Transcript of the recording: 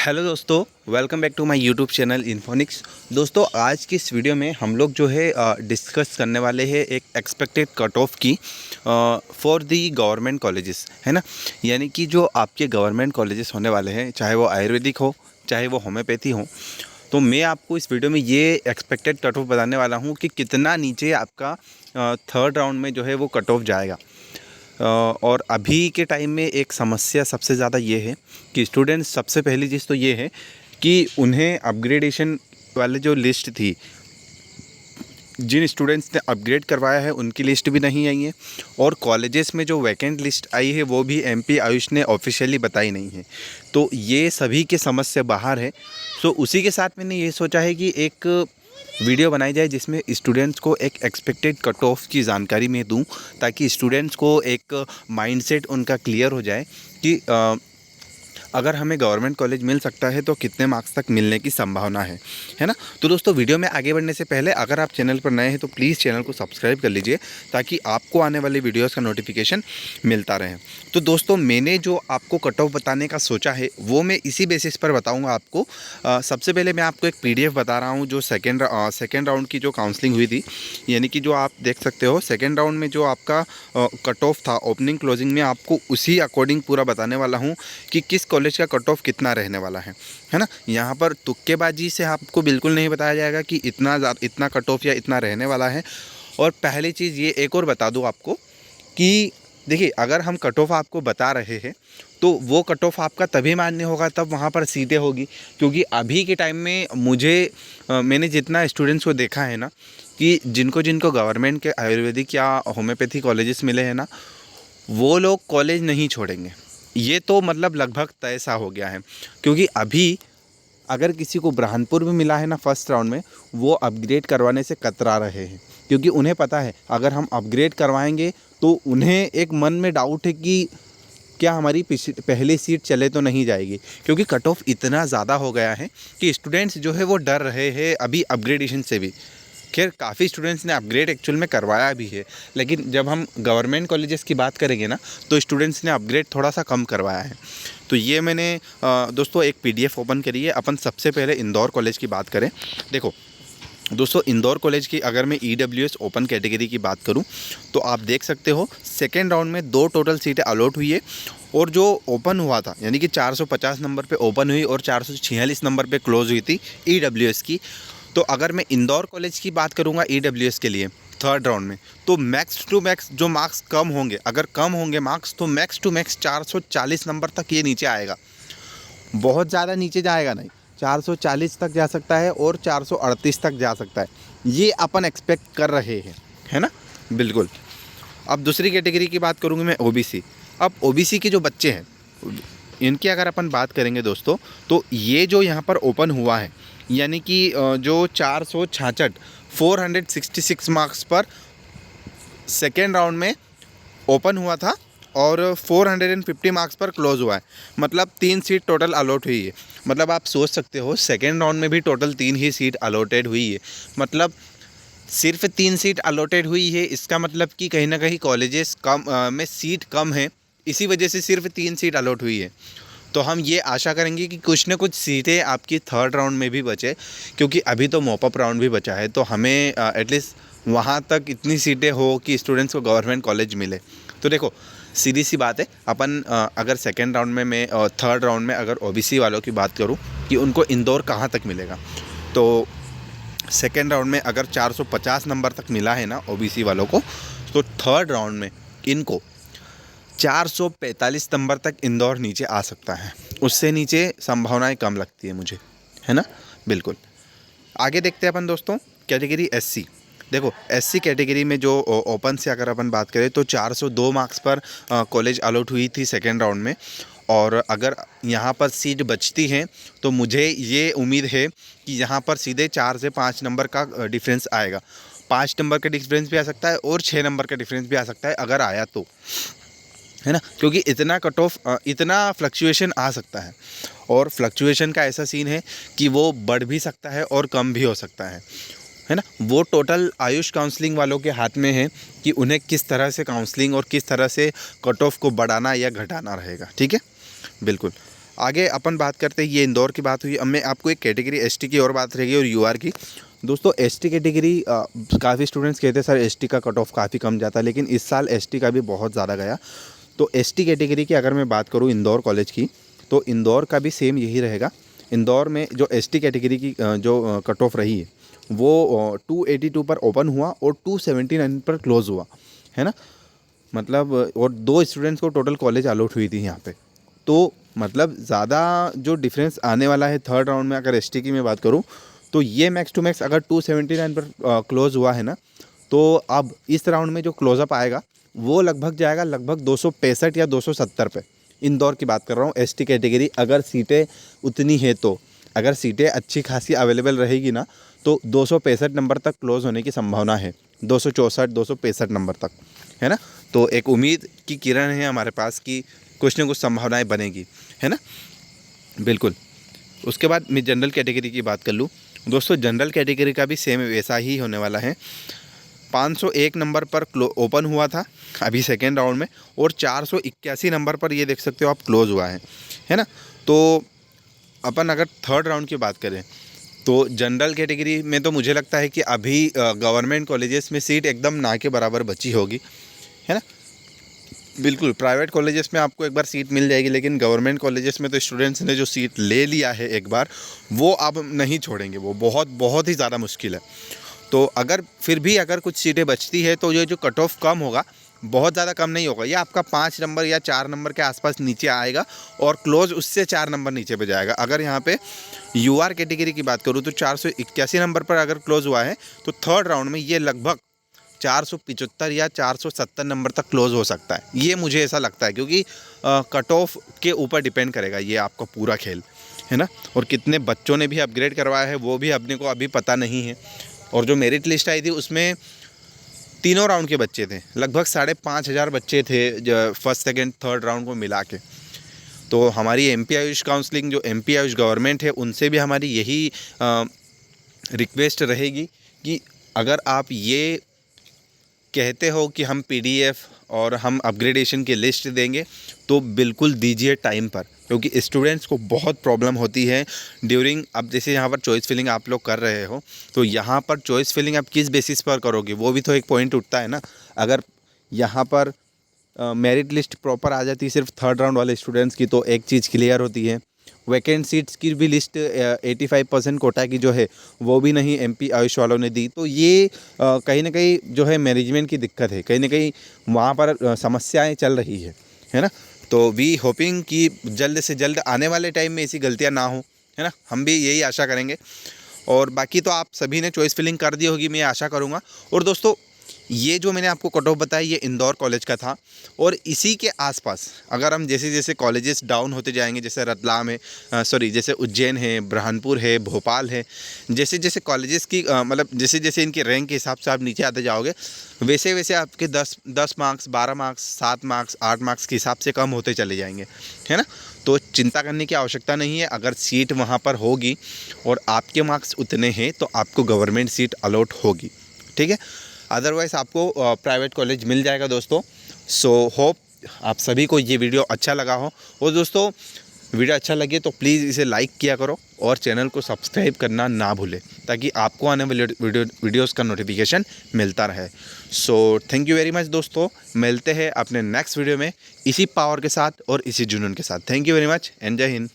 Hello दोस्तों, welcome back to my YouTube channel Infonix. दोस्तों, आज की इस वीडियो में हम लोग जो है डिस्कस करने वाले हैं एक एक्सपेक्टेड कट ऑफ की फॉर दी गवर्नमेंट कॉलेजेस, है ना। यानी कि जो आपके गवर्नमेंट कॉलेजेस होने वाले हैं, चाहे वो आयुर्वेदिक हो चाहे वो होम्योपैथी हो, तो मैं आपको इस वीडियो में ये एक्सपेक्टेड कट ऑफ बताने वाला हूँ कि कितना नीचे आपका थर्ड राउंड में जो है वो कट ऑफ जाएगा। और अभी के टाइम में एक समस्या सबसे ज़्यादा ये है कि स्टूडेंट्स, सबसे पहली चीज़ तो ये है कि उन्हें अपग्रेडेशन वाले जो लिस्ट थी, जिन स्टूडेंट्स ने अपग्रेड करवाया है उनकी लिस्ट भी नहीं आई है, और कॉलेजेस में जो वैकेंट लिस्ट आई है वो भी एमपी आयुष ने ऑफिशियली बताई नहीं है। तो ये सभी के समस्या बाहर है। सो उसी के साथ मैंने ये सोचा है कि एक वीडियो बनाई जाए जिसमें स्टूडेंट्स को एक एक्सपेक्टेड कट ऑफ की जानकारी मैं दूं, ताकि स्टूडेंट्स को एक माइंडसेट उनका क्लियर हो जाए कि अगर हमें गवर्नमेंट कॉलेज मिल सकता है तो कितने मार्क्स तक मिलने की संभावना है ना। तो दोस्तों, वीडियो में आगे बढ़ने से पहले अगर आप चैनल पर नए हैं तो प्लीज़ चैनल को सब्सक्राइब कर लीजिए, ताकि आपको आने वाली वीडियोस का नोटिफिकेशन मिलता रहे। तो दोस्तों, मैंने जो आपको कट ऑफ बताने का सोचा है वो मैं इसी बेसिस पर बताऊँगा आपको। सबसे पहले मैं आपको एक PDF बता रहा हूँ जो सेकेंड राउंड की जो काउंसलिंग हुई थी, यानी कि जो आप देख सकते हो सेकेंड राउंड में जो आपका कट ऑफ था ओपनिंग क्लोजिंग में, आपको उसी अकॉर्डिंग पूरा बताने वाला हूँ कि किस कॉलेज का कट ऑफ कितना रहने वाला है ना। यहाँ पर तुक्केबाजी से आपको बिल्कुल नहीं बताया जाएगा कि इतना कट ऑफ या इतना रहने वाला है। और पहली चीज़ ये एक और बता दूँ आपको कि देखिए, अगर हम कट ऑफ आपको बता रहे हैं तो वो कट ऑफ आपका तभी मान्य होगा तब वहाँ पर सीटें होगी। क्योंकि अभी के टाइम में मैंने जितना स्टूडेंट्स को देखा है ना, कि जिनको जिनको गवर्नमेंट के आयुर्वेदिक या होम्योपैथी कॉलेजेस मिले हैं ना, वो लोग कॉलेज नहीं छोड़ेंगे। ये तो मतलब लगभग तय सा हो गया है। क्योंकि अभी अगर किसी को बुरहानपुर भी मिला है ना फर्स्ट राउंड में, वो अपग्रेड करवाने से कतरा रहे हैं। क्योंकि उन्हें पता है अगर हम अपग्रेड करवाएंगे तो उन्हें एक मन में डाउट है कि क्या हमारी पहली सीट चले तो नहीं जाएगी। क्योंकि कट ऑफ इतना ज़्यादा हो गया है कि स्टूडेंट्स जो है वो डर रहे हैं अभी अपग्रेडेशन से भी। खैर, काफ़ी स्टूडेंट्स ने अपग्रेड एक्चुअल में करवाया भी है, लेकिन जब हम गवर्नमेंट कॉलेजेस की बात करेंगे ना, तो स्टूडेंट्स ने अपग्रेड थोड़ा सा कम करवाया है। तो ये मैंने दोस्तों एक PDF ओपन करी है। अपन सबसे पहले इंदौर कॉलेज की बात करें। देखो दोस्तों, इंदौर कॉलेज की अगर मैं EWS ओपन कैटेगरी की बात करूं तो आप देख सकते हो सेकेंड राउंड में 2 टोटल सीटें अलॉट हुई है। और जो ओपन हुआ था, यानी कि 450 नंबर पे ओपन हुई और 446 नंबर पे क्लोज हुई थी EWS की। तो अगर मैं इंदौर कॉलेज की बात करूंगा EWS के लिए थर्ड राउंड में, तो मैक्स टू मैक्स जो मार्क्स कम होंगे, अगर कम होंगे मार्क्स, तो मैक्स टू मैक्स 440 नंबर तक ये नीचे आएगा। बहुत ज़्यादा नीचे जाएगा नहीं, 440 तक जा सकता है और 438 तक जा सकता है। ये अपन एक्सपेक्ट कर रहे हैं, है ना। बिल्कुल। अब दूसरी कैटेगरी की बात करूँगी मैं, OBC। अब OBC के जो बच्चे हैं, इनकी अगर अपन बात करेंगे दोस्तों, तो ये जो यहाँ पर ओपन हुआ है, यानी कि जो 466 466 मार्क्स पर सेकेंड राउंड में ओपन हुआ था और 450 मार्क्स पर क्लोज हुआ है। मतलब 3 सीट टोटल अलॉट हुई है। मतलब आप सोच सकते हो सेकेंड राउंड में भी टोटल 3 ही सीट अलॉटेड हुई है। मतलब सिर्फ 3 सीट अलॉटेड हुई है, इसका मतलब कि कहीं ना कहीं कॉलेजेस कम में सीट कम है, इसी वजह से सिर्फ 3 सीट अलॉट हुई है। तो हम ये आशा करेंगे कि कुछ न कुछ सीटें आपकी थर्ड राउंड में भी बचे, क्योंकि अभी तो मॉपअप राउंड भी बचा है। तो हमें एटलीस्ट वहाँ तक इतनी सीटें हो कि स्टूडेंट्स को गवर्नमेंट कॉलेज मिले। तो देखो, सीधी सी बात है, अपन अगर सेकेंड राउंड में मैं थर्ड राउंड में अगर OBC वालों की बात करूँ कि उनको इंदौर कहाँ तक मिलेगा, तो सेकेंड राउंड में अगर 450 नंबर तक मिला है ना OBC वालों को, तो थर्ड राउंड में इनको 445 नंबर तक इंदौर नीचे आ सकता है। उससे नीचे संभावनाएं कम लगती है मुझे, है ना। बिल्कुल। आगे देखते हैं अपन दोस्तों कैटेगरी SC। देखो, SC कैटेगरी में जो ओपन से अगर अपन बात करें तो 402 मार्क्स पर कॉलेज अलॉट हुई थी सेकेंड राउंड में। और अगर यहाँ पर सीट बचती है तो मुझे ये उम्मीद है कि यहाँ पर सीधे 4 से 5 नंबर का डिफरेंस आएगा। 5 नंबर का डिफरेंस भी आ सकता है और 6 नंबर का डिफरेंस भी आ सकता है अगर आया तो, है ना। क्योंकि इतना कट ऑफ, इतना फ्लक्चुएशन आ सकता है। और फ्लक्चुएशन का ऐसा सीन है कि वो बढ़ भी सकता है और कम भी हो सकता है ना। वो टोटल आयुष काउंसलिंग वालों के हाथ में है कि उन्हें किस तरह से काउंसलिंग और किस तरह से कट ऑफ को बढ़ाना या घटाना रहेगा। ठीक है, बिल्कुल। आगे अपन बात करते हैं, ये इंदौर की बात हुई। अब मैं आपको एक कैटेगरी एसटी की और बात रहेगी और यूआर की। दोस्तों एसटी कैटेगरी, काफ़ी स्टूडेंट्स कहते हैं सर एसटी का कट ऑफ काफ़ी कम जाता है, लेकिन इस साल एसटी का भी बहुत ज़्यादा गया। तो एसटी कैटेगरी की अगर मैं बात करूँ इंदौर कॉलेज की, तो इंदौर का भी सेम यही रहेगा। इंदौर में जो एसटी कैटेगरी की जो कट ऑफ रही है वो 282 पर ओपन हुआ और 279 पर क्लोज़ हुआ, है ना। मतलब और 2 स्टूडेंट्स को टोटल कॉलेज अलॉट हुई थी यहाँ पे। तो मतलब ज़्यादा जो डिफरेंस आने वाला है थर्ड राउंड में, अगर एसटी की मैं बात करूँ तो ये मैक्स टू मैक्स अगर 279 पर क्लोज़ हुआ है ना, तो अब इस राउंड में जो क्लोज़अप आएगा वो लगभग जाएगा लगभग 265 या 270 पे। इंदौर की बात कर रहा हूँ एसटी कैटेगरी, अगर सीटें उतनी है तो, अगर सीटें अच्छी खासी अवेलेबल रहेगी ना, तो 265 नंबर तक क्लोज़ होने की संभावना है, 264 265 नंबर तक, है ना। तो एक उम्मीद की किरण है हमारे पास कि कुछ न कुछ संभावनाएं बनेगी, है ना। बिल्कुल। उसके बाद मैं जनरल कैटेगरी की बात कर लूँ। दोस्तों जनरल कैटेगरी का भी सेम वैसा ही होने वाला है। 501 नंबर पर ओपन हुआ था अभी सेकेंड राउंड में, और 481 नंबर पर ये देख सकते हो आप क्लोज़ हुआ है ना। तो अपन अगर थर्ड राउंड की बात करें तो जनरल कैटेगरी में तो मुझे लगता है कि अभी गवर्नमेंट कॉलेजेस में सीट एकदम ना के बराबर बची होगी, है ना। बिल्कुल, प्राइवेट कॉलेजेस में आपको एक बार सीट मिल जाएगी, लेकिन गवर्नमेंट कॉलेजेस में तो स्टूडेंट्स ने जो सीट ले लिया है एक बार, वो अब नहीं छोड़ेंगे, वो बहुत बहुत ही ज़्यादा मुश्किल है। तो अगर फिर भी अगर कुछ सीटें बचती है तो ये जो कट ऑफ कम होगा, बहुत ज़्यादा कम नहीं होगा, ये आपका 5 नंबर या 4 नंबर के आसपास नीचे आएगा और क्लोज उससे 4 नंबर नीचे पे जाएगा। अगर यहाँ पे यूआर कैटेगरी की बात करूँ तो 481 नंबर पर अगर क्लोज हुआ है तो थर्ड राउंड में ये लगभग 475 या 470 नंबर तक क्लोज हो सकता है। ये मुझे ऐसा लगता है, क्योंकि कट ऑफ के ऊपर डिपेंड करेगा ये आपका पूरा खेल, है ना। और कितने बच्चों ने भी अपग्रेड करवाया है वो भी अपने को अभी पता नहीं है। और जो मेरिट लिस्ट आई थी उसमें तीनों राउंड के बच्चे थे, लगभग 5,500 बच्चे थे जो फर्स्ट सेकेंड थर्ड राउंड को मिला के। तो हमारी एमपी आयुष काउंसलिंग, जो एमपी आयुष गवर्नमेंट है, उनसे भी हमारी यही रिक्वेस्ट रहेगी कि अगर आप ये कहते हो कि हम पीडीएफ और हम अपग्रेडेशन की लिस्ट देंगे तो बिल्कुल दीजिए टाइम पर, क्योंकि स्टूडेंट्स को बहुत प्रॉब्लम होती है ड्यूरिंग। अब जैसे यहाँ पर चॉइस फिलिंग आप लोग कर रहे हो, तो यहाँ पर चॉइस फिलिंग आप किस बेसिस पर करोगे, वो भी तो एक पॉइंट उठता है ना। अगर यहाँ पर मेरिट लिस्ट प्रॉपर आ जाती है सिर्फ थर्ड राउंड वाले स्टूडेंट्स की, तो एक चीज़ क्लियर होती है। वैकेंट सीट्स की भी लिस्ट 85% कोटा की जो है वो भी नहीं एमपी आयुष वालों ने दी। तो ये कहीं ना कहीं जो है मैनेजमेंट की दिक्कत है, कहीं ना कहीं वहाँ पर समस्याएं चल रही है ना। तो वी होपिंग कि जल्द से जल्द आने वाले टाइम में ऐसी गलतियाँ ना हो, है ना। हम भी यही आशा करेंगे। और बाकी तो आप सभी ने चॉइस फिलिंग कर दी होगी, मैं आशा करूँगा। और दोस्तों ये जो मैंने आपको कट ऑफ बताया ये इंदौर कॉलेज का था, और इसी के आसपास अगर हम जैसे जैसे कॉलेजेस डाउन होते जाएंगे, जैसे रतलाम है, जैसे उज्जैन है, बुरहानपुर है, भोपाल है, जैसे जैसे कॉलेजेस की मतलब जैसे जैसे इनके रैंक के हिसाब से आप नीचे आते जाओगे, वैसे वैसे आपके 10 मार्क्स, 12 मार्क्स, 7 मार्क्स, 8 मार्क्स के हिसाब से कम होते चले जाएंगे, है ना। तो चिंता करने की आवश्यकता नहीं है। अगर सीट वहाँ पर होगी और आपके मार्क्स उतने हैं तो आपको गवर्नमेंट सीट अलॉट होगी, ठीक है। अदरवाइज़ आपको प्राइवेट कॉलेज मिल जाएगा दोस्तों। सो होप आप सभी को ये वीडियो अच्छा लगा हो। और दोस्तों वीडियो अच्छा लगे तो प्लीज़ इसे लाइक किया करो और चैनल को सब्सक्राइब करना ना भूलें, ताकि आपको आने वाले वीडियोज़ का नोटिफिकेशन मिलता रहे। So thank you very much दोस्तों, मिलते हैं अपने नेक्स्ट वीडियो में इसी पावर के साथ और इसी जुनून के साथ। Thank you very much and जय हिंद।